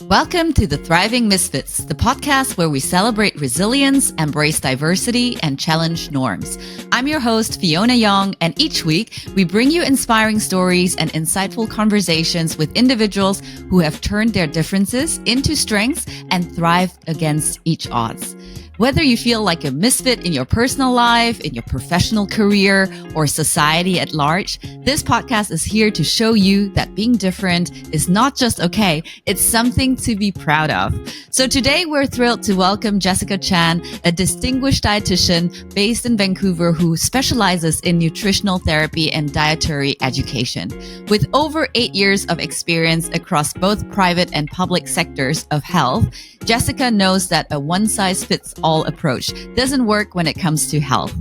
Welcome to the Thriving Misfits, the podcast where we celebrate resilience, embrace diversity, and challenge norms. I'm your host, Fiona Young, and each week we bring you inspiring stories and insightful conversations with individuals who have turned their differences into strengths and thrived against each odds. Whether you feel like a misfit in your personal life, in your professional career, or society at large, this podcast is here to show you that being different is not just okay, it's something to be proud of. So today we're thrilled to welcome Jessica Chan, a distinguished dietitian based in Vancouver who specializes in nutritional therapy and dietary education. With over 8 years of experience across both private and public sectors of health, Jessica knows that a one-size-fits-all approach doesn't work when it comes to health.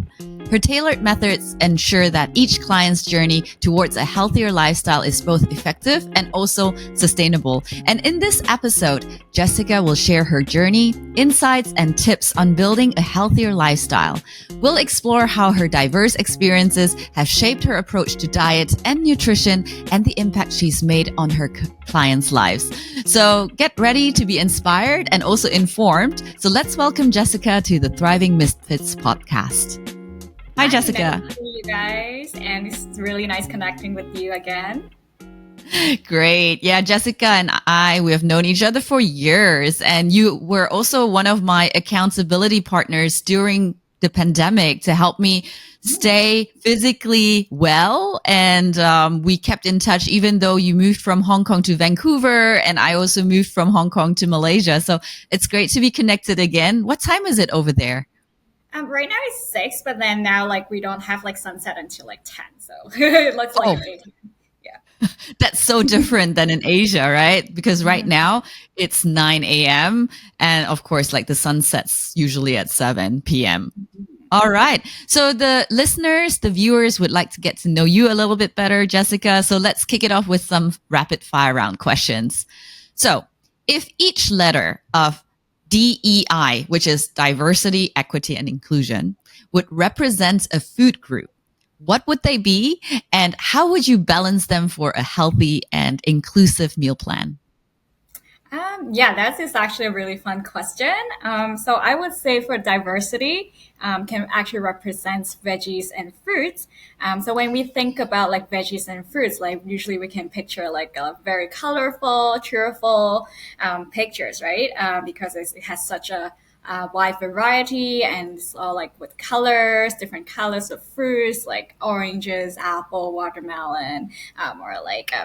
Her tailored methods ensure that each client's journey towards a healthier lifestyle is both effective and also sustainable. And in this episode, Jessica will share her journey, insights, and tips on building a healthier lifestyle. We'll explore how her diverse experiences have shaped her approach to diet and nutrition and the impact she's made on her clients' lives. So get ready to be inspired and also informed. So let's welcome Jessica to the Thriving Misfits podcast. Hi, Jessica. Nice to meet you guys, and it's really nice connecting with you again. Great. Yeah, Jessica and we have known each other for years, and you were also one of my accountability partners during the pandemic to help me stay physically well. And we kept in touch, even though you moved from Hong Kong to Vancouver, and I also moved from Hong Kong to Malaysia. So it's great to be connected again. What time is it over there? Right now it's 6, but then now we don't have sunset until 10. So it looks like 8. Yeah. That's so different than in Asia, right? Because right now it's 9 a.m. and of course the sun sets usually at 7 p.m. All right. So the listeners, the viewers would like to get to know you a little bit better, Jessica. So let's kick it off with some rapid fire round questions. So if each letter of DEI, which is diversity, equity, and inclusion, would represent a food group, what would they be? And how would you balance them for a healthy and inclusive meal plan? Yeah, that is actually a really fun question. So I would say for diversity, can actually represent veggies and fruits. So when we think about veggies and fruits, usually we can picture a very colorful, cheerful pictures, right? Because it has such a wide variety, and it's all with colors, different colors of fruits like oranges, apple, watermelon, or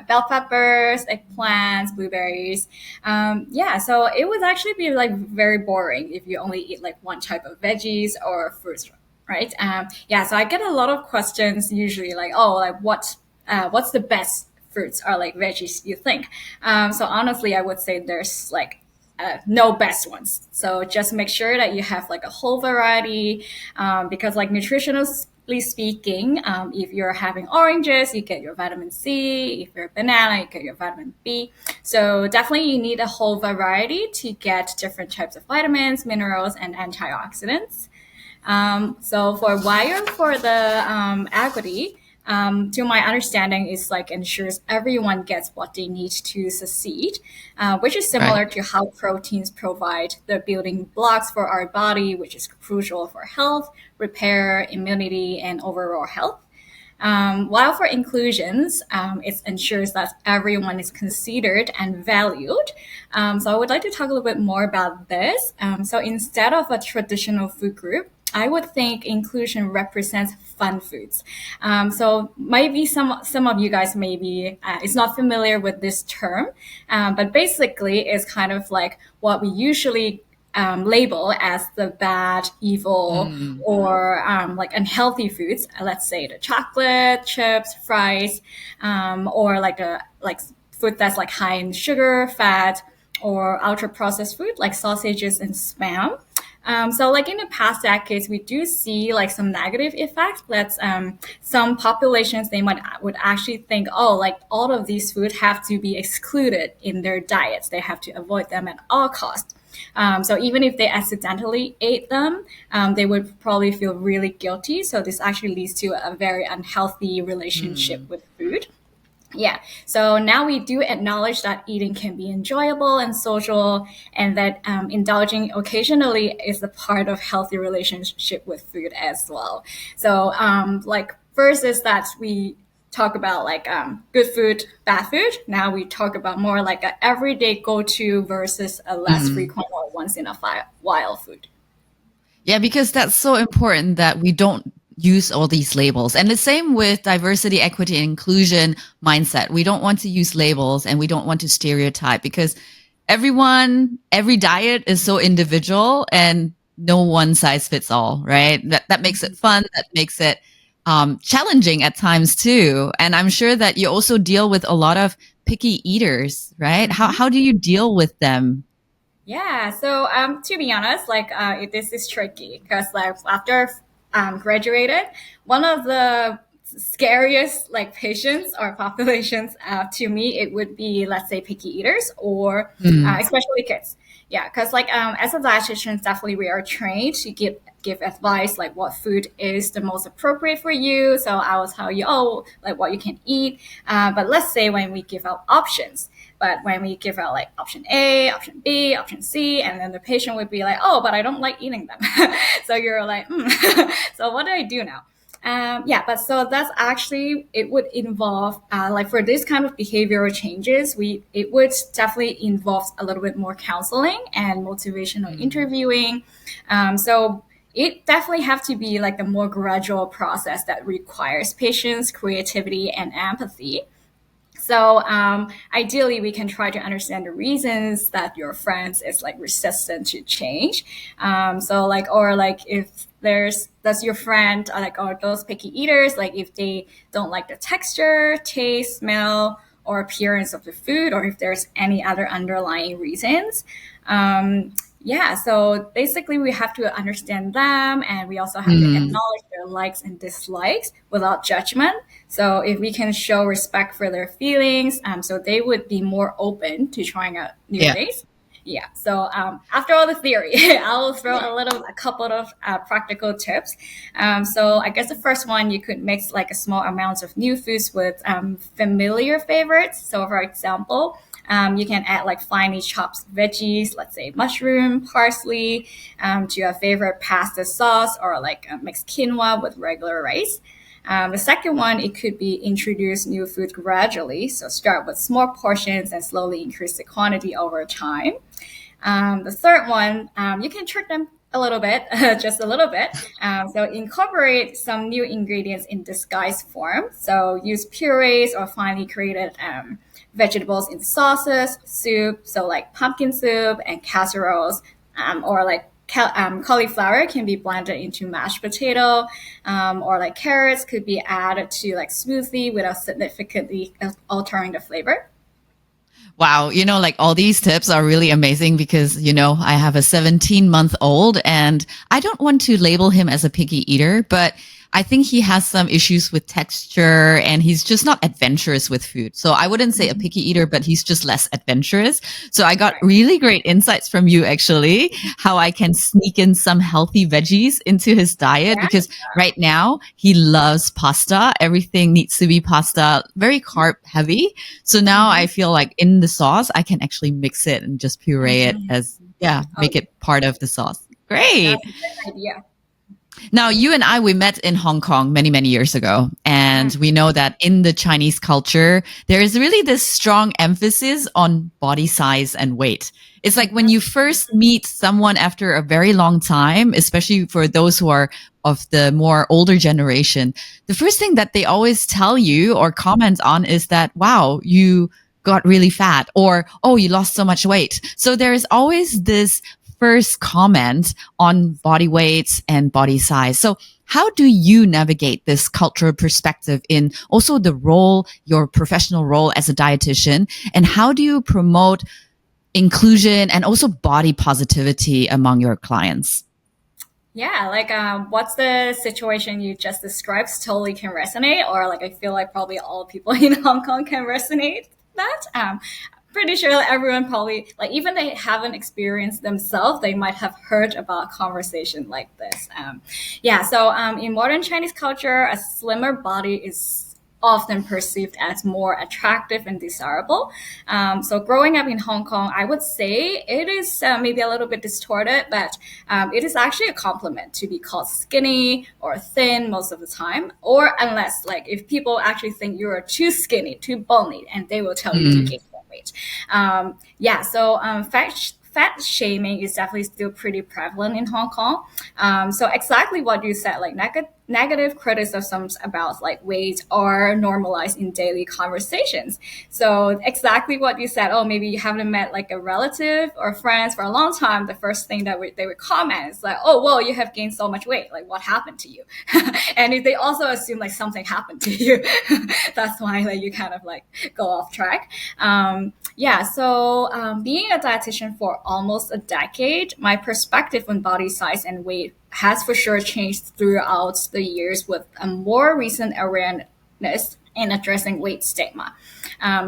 bell peppers, eggplants, blueberries. So it would actually be very boring if you only eat one type of veggies or fruits, right? So I get a lot of questions usually what's the best fruits or veggies you think? So honestly, I would say there's no best ones. So just make sure that you have a whole variety, because nutritionally speaking, if you're having oranges, you get your vitamin C. If you're a banana, you get your vitamin B. So definitely you need a whole variety to get different types of vitamins, minerals, and antioxidants. So for the equity, to my understanding, is ensures everyone gets what they need to succeed, which is similar to how proteins provide the building blocks for our body, which is crucial for health, repair, immunity, and overall health. While for inclusions, it ensures that everyone is considered and valued. So I would like to talk a little bit more about this. So instead of a traditional food group, I would think inclusion represents fun foods. So maybe some of you guys maybe is not familiar with this term, but basically it's kind of what we usually label as the bad, evil, or unhealthy foods. Let's say the chocolate, chips, fries, or food that's high in sugar, fat, or ultra processed food like sausages and spam. So in the past decades, we do see some negative effects. That's some populations, they would actually think, all of these foods have to be excluded in their diets. They have to avoid them at all costs. So even if they accidentally ate them, they would probably feel really guilty. So this actually leads to a very unhealthy relationship with food. Yeah. So now we do acknowledge that eating can be enjoyable and social, and that indulging occasionally is a part of healthy relationship with food as well. So, like first is that we talk about like good food, bad food. Now we talk about more like a everyday go-to versus a less Mhm. frequent or once in a while food. Yeah, because that's so important that we don't use all these labels. And the same with diversity, equity, and inclusion mindset. We don't want to use labels and we don't want to stereotype because every diet is so individual and no one size fits all, right? That makes it fun. That makes it challenging at times too. And I'm sure that you also deal with a lot of picky eaters, right? How do you deal with them? Yeah, so to be honest, like this is tricky because like after graduated, one of the scariest like patients or populations to me it would be, let's say, picky eaters or Mm, especially kids. Yeah, because like as a dietitian, definitely we are trained to give advice like what food is the most appropriate for you. So I will tell you, oh, like what you can eat. But let's say when we give out options. But when we give out like option A, option B, option C, and then the patient would be like, oh, but I don't like eating them. So you're like, so what do I do now? Yeah, but so that's actually it would involve like for this kind of behavioral changes, we it would definitely involve a little bit more counseling and motivational mm, interviewing. So it definitely have to be like a more gradual process that requires patience, creativity, and empathy. So ideally, we can try to understand the reasons that your friends is like resistant to change. So like, or like if does your friend like, or those picky eaters, like if they don't like the texture, taste, smell, or appearance of the food, or if there's any other underlying reasons. Yeah, so basically we have to understand them, and we also have to mm. acknowledge their likes and dislikes without judgment. So if we can show respect for their feelings, so they would be more open to trying out new Yeah. things. Yeah. So after all the theory, I will throw a couple of practical tips. So I guess the first one, you could mix like a small amounts of new foods with familiar favorites. So for example, you can add like finely chopped veggies, let's say mushroom, parsley, to your favorite pasta sauce, or like mix quinoa with regular rice. The second one, it could be introduce new food gradually. So start with small portions and slowly increase the quantity over time. The third one, you can trick them a little bit, just a little bit. So incorporate some new ingredients in disguised form. So use purees or finely grated vegetables in sauces, soup, so like pumpkin soup and casseroles, or like cauliflower can be blended into mashed potato, or like carrots could be added to like smoothie without significantly altering the flavor. Wow, like all these tips are really amazing because, I have a 17-month-old and I don't want to label him as a picky eater, but I think he has some issues with texture and he's just not adventurous with food. So I wouldn't say a picky eater, but he's just less adventurous. So I got Right. really great insights from you actually, how I can sneak in some healthy veggies into his diet Yeah. because right now he loves pasta. Everything needs to be pasta, very carb heavy. So now Mm-hmm. I feel like in the sauce, I can actually mix it and just puree it Mm-hmm. as, yeah, Oh, make it part of the sauce. that's Great. a good idea. Now, you and I, we met in Hong Kong many, many years ago. And Mm, we know that in the Chinese culture, there is really this strong emphasis on body size and weight. It's like when mhm. you first meet someone after a very long time, especially for those who are of the more older generation, the first thing that they always tell you or comment on is that, wow, you got really fat or, oh, you lost so much weight. So there is always this first comment on body weight and body size. So how do you navigate this cultural perspective in also the role, your professional role as a dietitian? And how do you promote inclusion and also body positivity among your clients? Yeah, like what's the situation you just described totally can resonate, or like I feel like probably all people in Hong Kong can resonate that. Pretty sure that everyone probably like even they haven't experienced themselves, they might have heard about a conversation like this. Yeah, so in modern Chinese culture, a slimmer body is often perceived as more attractive and desirable. So growing up in Hong Kong, I would say it is maybe a little bit distorted, but it is actually a compliment to be called skinny or thin most of the time, or unless like if people actually think you are too skinny, too bony, and they will tell you to gain more weight. Fat shaming is definitely still pretty prevalent in Hong Kong. So exactly what you said, like negative criticisms about like weight are normalized in daily conversations. So exactly what you said, oh, maybe you haven't met like a relative or friends for a long time. The first thing that they would comment is like, oh, well, you have gained so much weight. Like what happened to you? And if they also assume like something happened to you, that's why like you kind of like go off track. Being a dietitian for almost a decade, my perspective on body size and weight has for sure changed throughout the years with a more recent awareness in addressing weight stigma.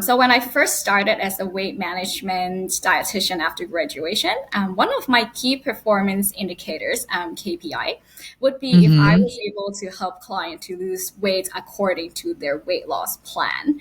So when I first started as a weight management dietitian after graduation, one of my key performance indicators, KPI, would be if I was able to help clients to lose weight according to their weight loss plan.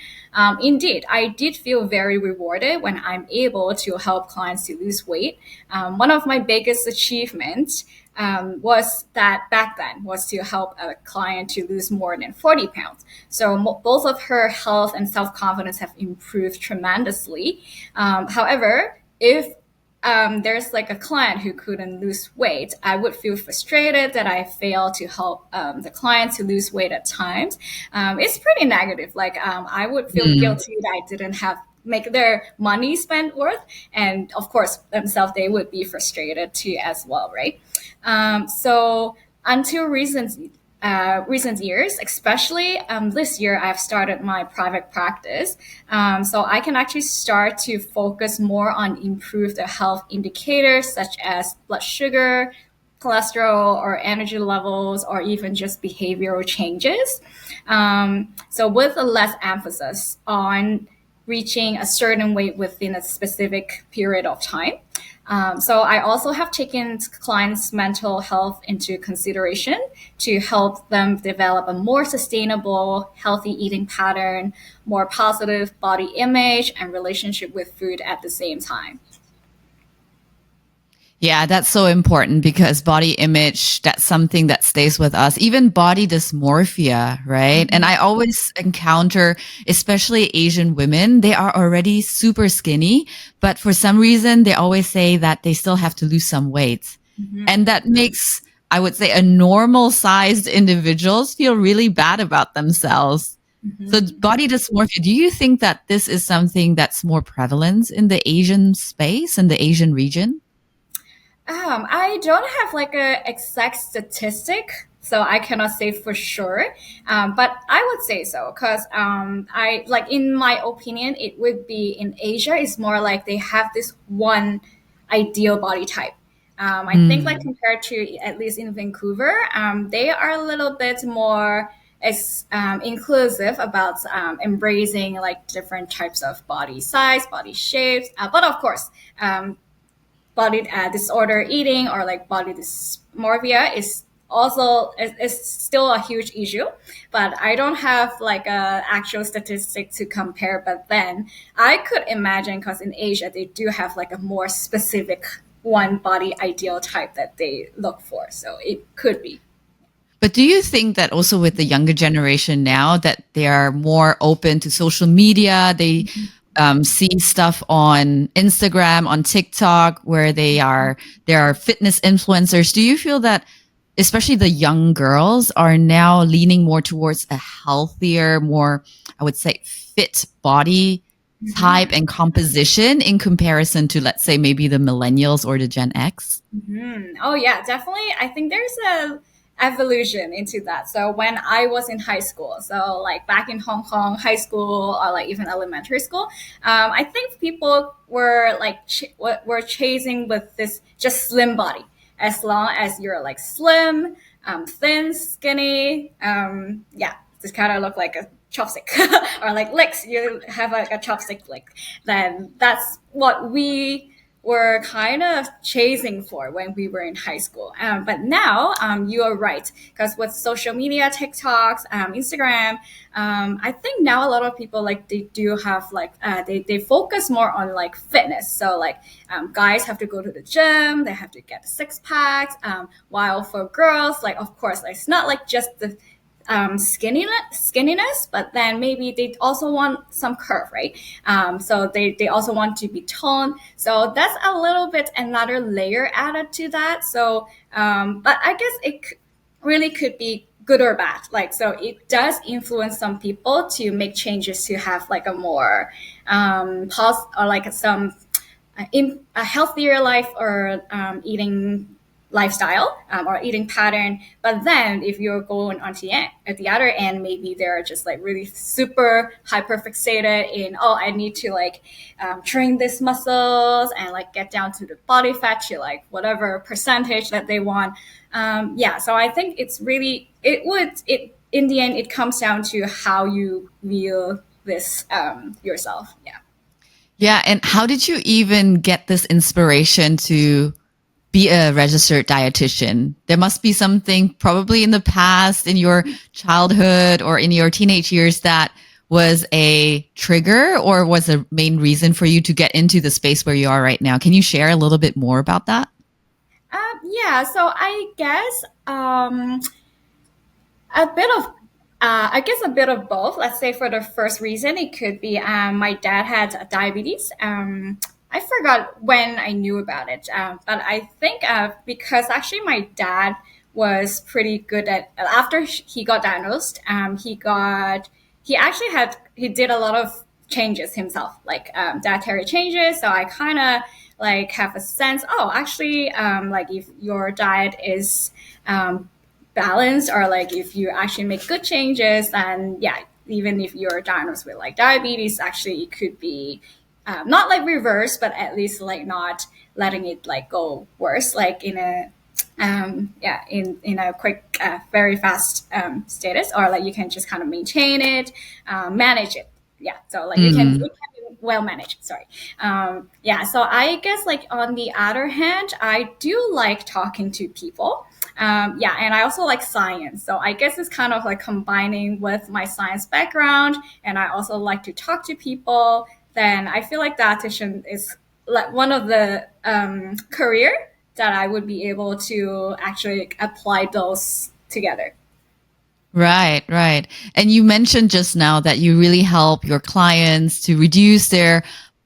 Indeed, I did feel very rewarded when I'm able to help clients to lose weight. One of my biggest achievements was that back then was to help a client to lose more than 40 pounds. So both of her health and self-confidence have improved tremendously. However, if there's like a client who couldn't lose weight, I would feel frustrated that I failed to help the client to lose weight at times. It's pretty negative. Like I would feel guilty that I didn't have make their money spent worth, and of course themselves they would be frustrated too as well, right? So until recent years, especially this year, I've started my private practice. So I can actually start to focus more on improve the health indicators such as blood sugar, cholesterol, or energy levels, or even just behavioral changes. So with a less emphasis on reaching a certain weight within a specific period of time. So I also have taken clients' mental health into consideration to help them develop a more sustainable, healthy eating pattern, more positive body image, and relationship with food at the same time. Yeah, that's so important because body image, that's something that stays with us. Even body dysmorphia, right? And I always encounter, especially Asian women, they are already super skinny, but for some reason, they always say that they still have to lose some weight. And that makes, I would say, a normal sized individuals feel really bad about themselves. So body dysmorphia, do you think that this is something that's more prevalent in the Asian space, in the Asian region? I don't have like a exact statistic, so I cannot say for sure. But I would say so because I like in my opinion, it would be in Asia. It's more like they have this one ideal body type. I think like compared to at least in Vancouver, they are a little bit more inclusive about embracing like different types of body size, body shapes. But of course, body disorder eating or like body dysmorphia is still a huge issue, but I don't have like a actual statistic to compare. But then I could imagine because in Asia they do have like a more specific one body ideal type that they look for, so it could be. But do you think that also with the younger generation now that they are more open to social media, they see stuff on Instagram, on TikTok, where there are fitness influencers. Do you feel that especially the young girls are now leaning more towards a healthier, more, I would say, fit body type and composition in comparison to, let's say, maybe the millennials or the Gen X? Oh yeah, definitely. I think there's a evolution into that. So when I was in high school, so like back in Hong Kong, high school or like even elementary school, I think people were like were chasing with this just slim body. As long as you're like slim, thin, skinny, just kind of look like a chopstick or like legs. You have like a chopstick leg. Then that's what we were kind of chasing for when we were in high school. But now, you are right, because with social media, TikToks, Instagram, I think now a lot of people like they do have like they focus more on like fitness. So like guys have to go to the gym, they have to get the six packs. While for girls, like of course, like, it's not like just the skinniness, but then maybe they also want some curve, right? So they also want to be toned. So that's a little bit another layer added to that. So, but I guess really could be good or bad. Like, so it does influence some people to make changes to have like a more, or like some in a healthier life or eating lifestyle or eating pattern. But then if you're going on to at the other end, maybe they're just like really super hyper fixated in, oh, I need to like train these muscles and like get down to the body fat to like whatever percentage that they want. Yeah, so I think it's really, it in the end, it comes down to how you view this yourself. Yeah. Yeah. And how did you even get this inspiration to be a registered dietitian? There must be something probably in the past, in your childhood or in your teenage years, that was a trigger or was a main reason for you to get into the space where you are right now. Can you share a little bit more about that? Yeah, so I guess a bit of, I guess a bit of both. Let's say for the first reason, it could be my dad had diabetes. I forgot when I knew about it, but I think because actually my dad was pretty good at, after he got diagnosed, he actually he did a lot of changes himself, like dietary changes. So I kind of like have a sense, oh, actually, like if your diet is balanced, or like if you actually make good changes, then yeah, even if you're diagnosed with like diabetes, actually it could be not like reverse, but at least like not letting it like go worse, like in a in a quick very fast status, or like you can just kind of maintain it, manage it. Yeah, so like it can be well managed, sorry. Yeah, so I guess like on the other hand, I do like talking to people. Yeah, and I also like science. So I guess it's kind of like combining with my science background, and I also like to talk to people. Then I feel like dietitian is like one of the career that I would be able to actually apply those together. Right, right. And you mentioned just now that you really help your clients to reduce their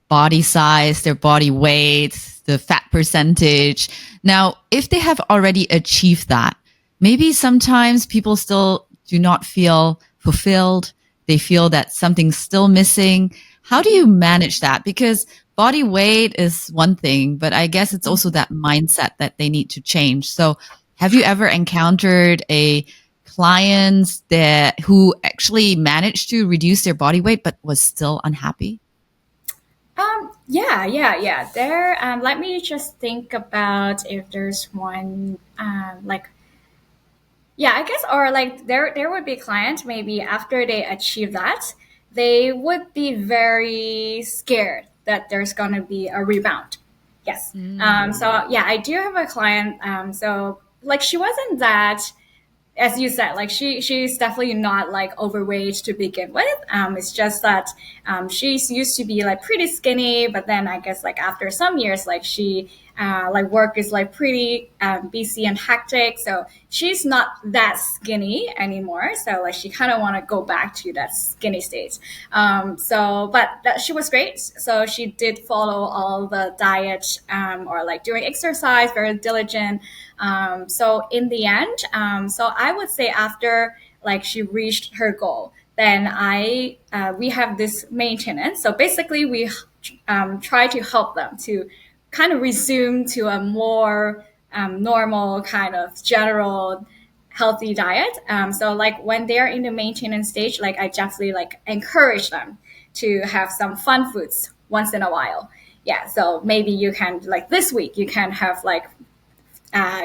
body size, their body weight, the fat percentage. Now, if they have already achieved that, maybe sometimes people still do not feel fulfilled. They feel that something's still missing. How do you manage that? Because body weight is one thing, but I guess it's also that mindset that they need to change. So have you ever encountered a clients that who actually managed to reduce their body weight but was still unhappy? Yeah. There, let me just think about if there's one, like, yeah, I guess, or like there would be clients maybe after they achieve that, they would be very scared that there's gonna be a rebound. Yes. So yeah, I do have a client. So like she wasn't that, as you said, like she's definitely not like overweight to begin with. It's just that she's used to be like pretty skinny, but then I guess like after some years, like she like work is like pretty busy and hectic, so she's not that skinny anymore. So like she kind of want to go back to that skinny state. So but that she was great. So she did follow all the diet or like doing exercise, very diligent. So in the end, so I would say after like she reached her goal, then we have this maintenance. So basically, we try to help them to kind of resume to a more normal kind of general healthy diet. So like when they're in the maintenance stage, like I definitely like encourage them to have some fun foods once in a while. Yeah, so maybe you can like this week you can have like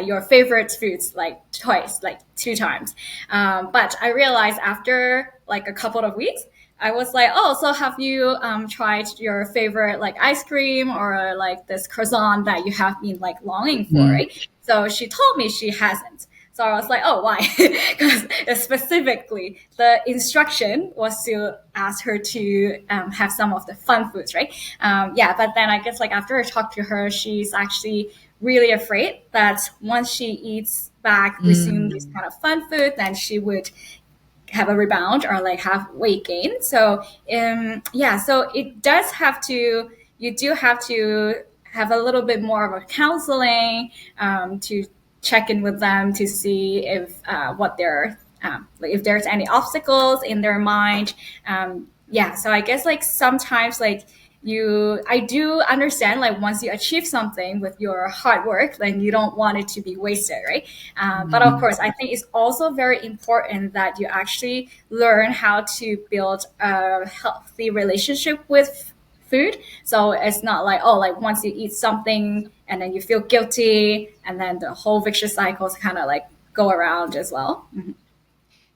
your favorite foods like twice, like two times. But I realized after like a couple of weeks, I was like, oh, so have you tried your favorite like ice cream or like this croissant that you have been like longing for, Mm. right? So she told me she hasn't. So I was like, oh, why? Because specifically, the instruction was to ask her to have some of the fun foods, right? Yeah, but then I guess like after I talked to her, she's actually really afraid that once she eats back, resume this Mm. kind of fun food, then she would have a rebound or like have weight gain. So yeah, so it does have to, you do have to have a little bit more of a counseling to check in with them to see if what they're like if there's any obstacles in their mind. Yeah, so I guess like sometimes like I do understand like once you achieve something with your hard work, then you don't want it to be wasted, right? But of Mm. course, I think it's also very important that you actually learn how to build a healthy relationship with food. So it's not like, oh, like once you eat something and then you feel guilty and then the whole vicious cycles kind of like go around as well.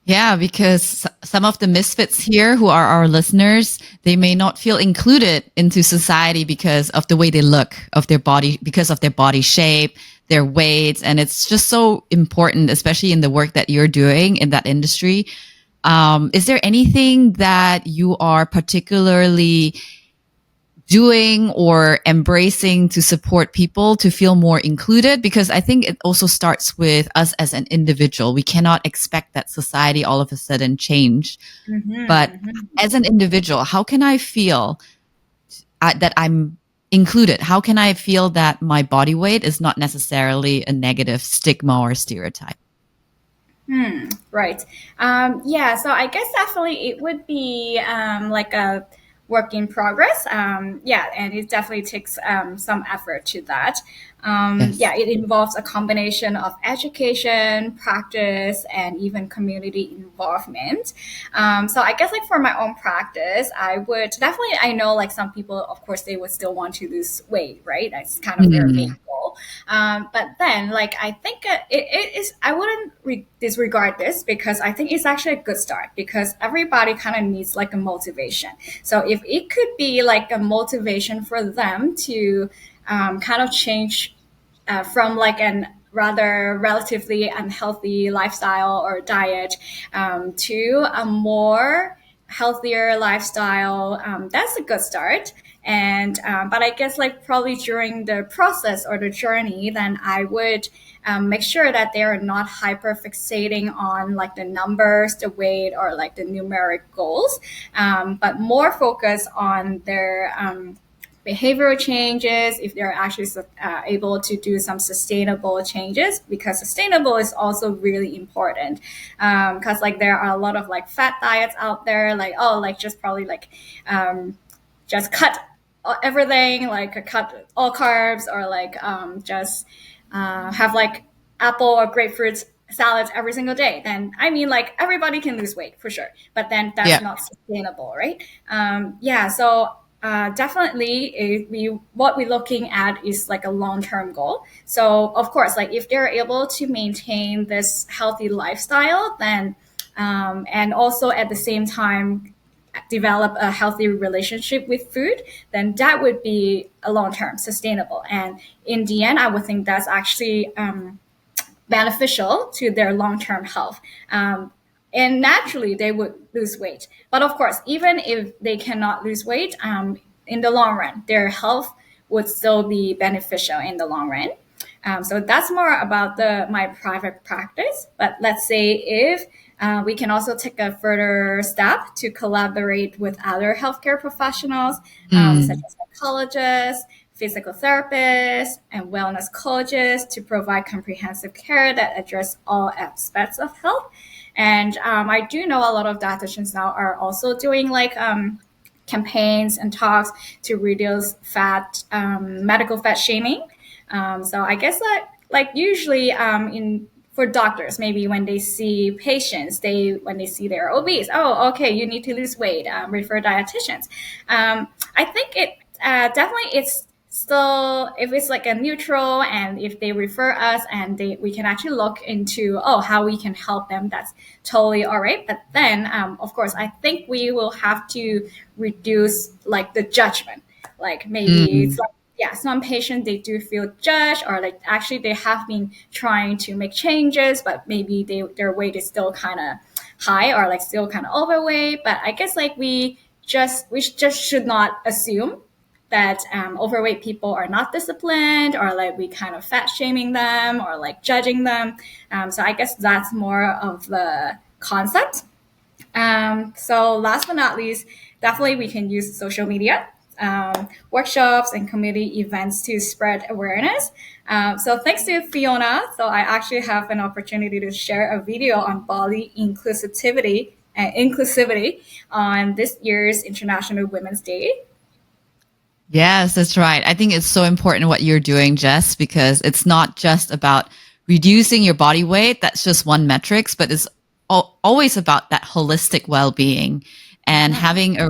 Yeah, because some of the misfits here who are our listeners, they may not feel included into society because of the way they look, of their body, because of their body shape, their weight. And it's just so important, especially in the work that you're doing in that industry. Is there anything that you are particularly doing or embracing to support people to feel more included? Because I think it also starts with us as an individual. We cannot expect that society all of a sudden change. But Mm-hmm. as an individual, how can I feel that I'm included? How can I feel that my body weight is not necessarily a negative stigma or stereotype? Right. Yeah, so I guess definitely it would be like a work in progress. Yeah, and it definitely takes some effort to that. Yes. Yeah, it involves a combination of education, practice, and even community involvement. So I guess like for my own practice, I would definitely, I know like some people, of course, they would still want to lose weight, right? That's kind of their main Mm. goal. But then, like, I think it is, I wouldn't disregard this because I think it's actually a good start because everybody kind of needs like a motivation. So if it could be like a motivation for them to kind of change from like an rather relatively unhealthy lifestyle or diet to a more healthier lifestyle, that's a good start. And but I guess like probably during the process or the journey, then I would make sure that they are not hyper fixating on like the numbers, the weight, or like the numeric goals, but more focus on their behavioral changes, if they're actually able to do some sustainable changes, because sustainable is also really important. Because like there are a lot of like fat diets out there, like, oh, like just probably like just cut everything, like cut all carbs, or like just have like apple or grapefruit salads every single day. Then I mean, like everybody can lose weight for sure, but then that's Yeah. not sustainable, right? Yeah, so definitely what we're looking at is like a long-term goal. So of course, like if they're able to maintain this healthy lifestyle, then and also at the same time develop a healthy relationship with food, then that would be a long-term sustainable. And in the end, I would think that's actually beneficial to their long-term health. And naturally, they would lose weight. But of course, even if they cannot lose weight, in the long run, their health would still be beneficial in the long run. So that's more about my private practice. But let's say if we can also take a further step to collaborate with other healthcare professionals, such Mm. as psychologists, physical therapists, and wellness coaches to provide comprehensive care that address all aspects of health. And I do know a lot of dietitians now are also doing like campaigns and talks to reduce medical fat shaming. So I guess that like usually in for doctors, maybe when they see patients, when they see they're obese, oh, okay, you need to lose weight, refer dietitians. I think it definitely it's still, if it's like a neutral and if they refer us and we can actually look into, how we can help them, that's totally all right. But then, of course, I think we will have to reduce like the judgment. Like maybe it's like, yeah, some patients, they do feel judged, or like actually they have been trying to make changes, but maybe their weight is still kind of high or like still kind of overweight. But I guess like we just should not assume that overweight people are not disciplined, or like we kind of fat shaming them or like judging them. So I guess that's more of the concept. So last but not least, definitely we can use social media, workshops and community events to spread awareness. So thanks to Fiona, so I actually have an opportunity to share a video on body inclusivity on this year's International Women's Day. Yes, that's right. I think it's so important what you're doing, Jess, because it's not just about reducing your body weight. That's just one metrics, but it's always about that holistic well-being and having a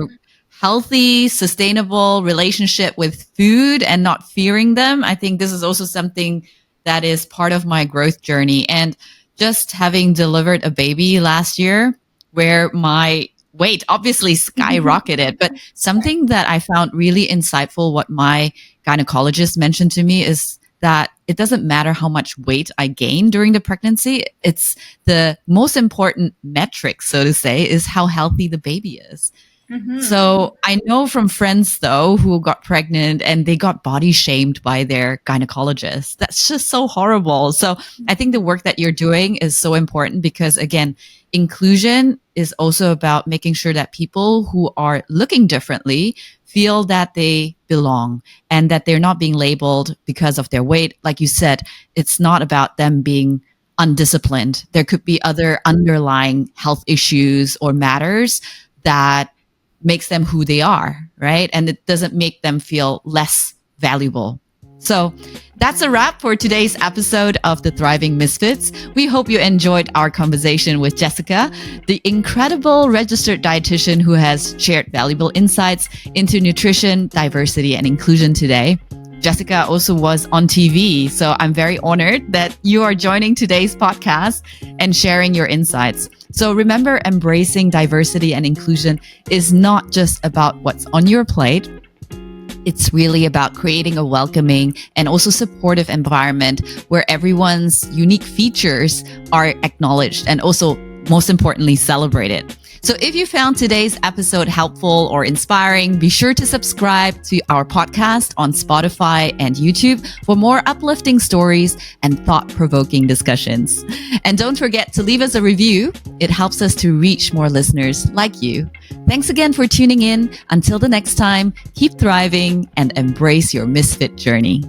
healthy, sustainable relationship with food and not fearing them. I think this is also something that is part of my growth journey. And just having delivered a baby last year where my weight obviously skyrocketed, but something that I found really insightful, what my gynecologist mentioned to me, is that it doesn't matter how much weight I gain during the pregnancy. It's the most important metric, so to say, is how healthy the baby is. So I know from friends, though, who got pregnant and they got body shamed by their gynecologist. That's just so horrible. So I think the work that you're doing is so important because, again, inclusion is also about making sure that people who are looking differently feel that they belong and that they're not being labeled because of their weight. Like you said, it's not about them being undisciplined. There could be other underlying health issues or matters that makes them who they are, right? And it doesn't make them feel less valuable. So that's a wrap for today's episode of The Thriving Misfits. We hope you enjoyed our conversation with Jessica, the incredible registered dietitian who has shared valuable insights into nutrition, diversity, and inclusion today. Jessica also was on TV, so I'm very honored that you are joining today's podcast and sharing your insights. So remember, embracing diversity and inclusion is not just about what's on your plate. It's really about creating a welcoming and also supportive environment where everyone's unique features are acknowledged and also, most importantly, celebrated. So if you found today's episode helpful or inspiring, be sure to subscribe to our podcast on Spotify and YouTube for more uplifting stories and thought-provoking discussions. And don't forget to leave us a review. It helps us to reach more listeners like you. Thanks again for tuning in. Until the next time, keep thriving and embrace your misfit journey.